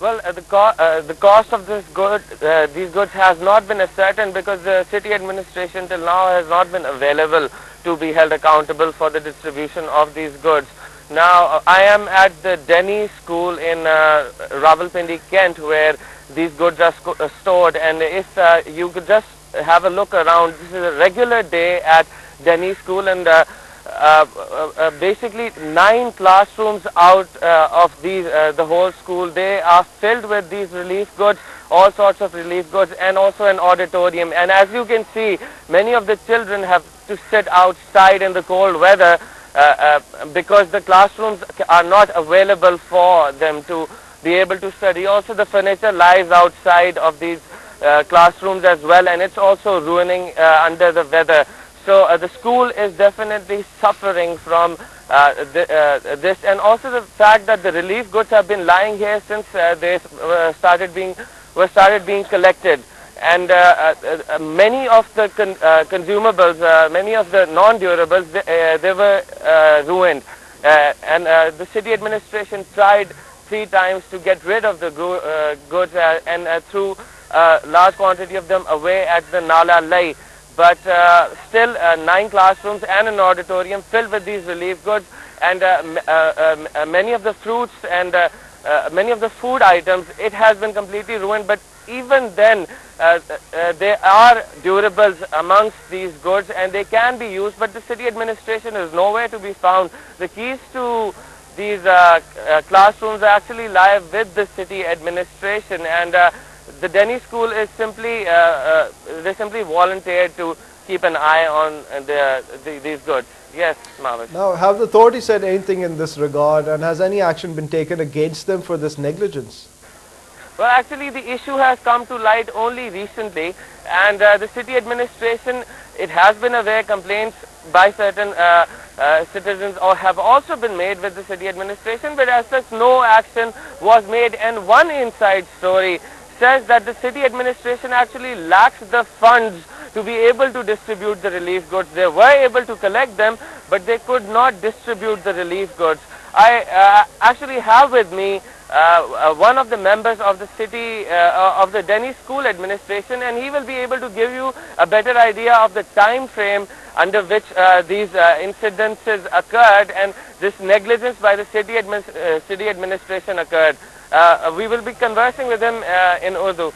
Well, the cost of these goods has not been ascertained because the city administration till now has not been available to be held accountable for the distribution of these goods. Now, I am at the Denny School in Rawalpindi, Kent, where these goods are stored, and if you could just have a look around, this is a regular day at Denny School, and basically 9 classrooms out of these, the whole school, they are filled with these relief goods, all sorts of relief goods, and also an auditorium. And as you can see, many of the children have to sit outside in the cold weather because the classrooms are not available for them to be able to study. Also, the furniture lies outside of these classrooms as well, and it's also ruining under the weather. So the school is definitely suffering from this, and also the fact that the relief goods have been lying here since they started being collected, and many of the consumables, many of the non-durables, they were ruined, and the city administration tried 3 times to get rid of the goods and threw a large quantity of them away at the Nala Lai. But still 9 classrooms and an auditorium filled with these relief goods, and many of the fruits and many of the food items, it has been completely ruined. But even then, there are durables amongst these goods and they can be used, but the city administration is nowhere to be found. The keys to these classrooms actually lie with the city administration, and the Denny School is simply, they simply volunteered to keep an eye on these goods. Yes, Mavish. Now, have the authorities said anything in this regard, and has any action been taken against them for this negligence? Well, actually, the issue has come to light only recently, and the city administration, it has been aware complaints by certain citizens or have also been made with the city administration, but as such, no action was made. And one inside story says that the city administration actually lacks the funds to be able to distribute the relief goods. They were able to collect them, but they could not distribute the relief goods. I actually have with me one of the members of the city, of the Denny School administration, and he will be able to give you a better idea of the time frame under which these incidences occurred and this negligence by the city administration occurred. We will be conversing with him in Urdu.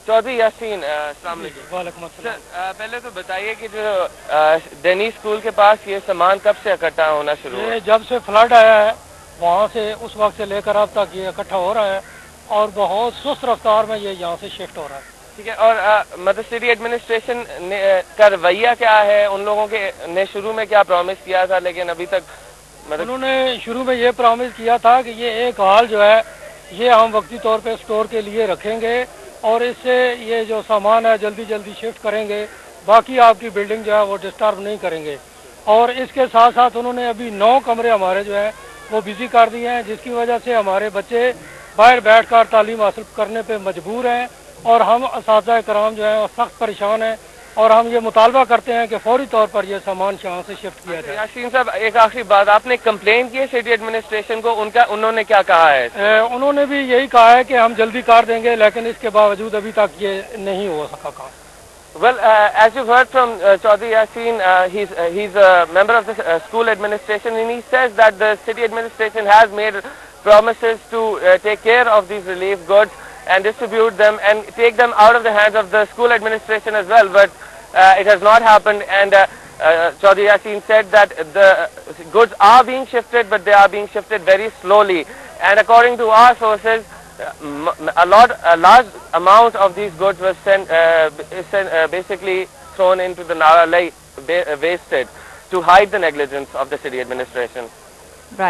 Chaudhry Yasin, अस्सलाम वालेकुम। Sir, पहले तो बताइए कि जो डेनी school के पास ये सामान कब से इकट्ठा होना शुरू हुआ? ये जब से फ्लड आया है वहाँ से उस वक्त से लेकर अब तक ये इकट्ठा हो रहा है और बहुत सुस्त रफ्तार में ये यहाँ से शिफ्ट हो रहा है। ठीक है, और मतलब सिटी एडमिनिस्ट्रेशन का रवैया क्या है? उन लोगों के ने शुरू में क्या प्रॉमिस किया था, लेकिन अभी तक उन्होंने शुरू में ये प्रॉमिस किया था कि ये एक हाल जो है ये हम वक्ती तौर पे स्टोर के लिए रखेंगे और इससे ये जो सामान है जल्दी जल्दी शिफ्ट करेंगे, बाकी आपकी बिल्डिंग जो है वो डिस्टर्ब नहीं करेंगे। और इसके साथ साथ उन्होंने अभी 9 कमरे हमारे जो है वो बिजी कर दिए हैं, जिसकी वजह से हमारे बच्चे बाहर बैठकर तालीम हासिल करने पे मजबूर हैं और हम असातिज़ा कराम जो है सख्त परेशान हैं और हम ये मुतालबा करते हैं कि फौरी तौर पर ये सामान यहाँ से शिफ्ट किया जाए। यासीन साहब, एक आखिरी बात, आपने कंप्लेन की है सिटी एडमिनिस्ट्रेशन को, उन्होंने क्या कहा है? उन्होंने भी यही कहा है कि हम जल्दी कर देंगे, लेकिन इसके बावजूद अभी तक ये नहीं हो सका काम। Well, as you've heard from Chaudhry Yasin, he's a member of the school administration, and he says that the city administration has made promises to take care of these relief goods and distribute them and take them out of the hands of the school administration as well, but it has not happened. And Chaudhry Yasin said that the goods are being shifted, but they are being shifted very slowly. And according to our sources, a large amount of these goods was basically thrown into the Nala Lai, wasted, to hide the negligence of the city administration. Right.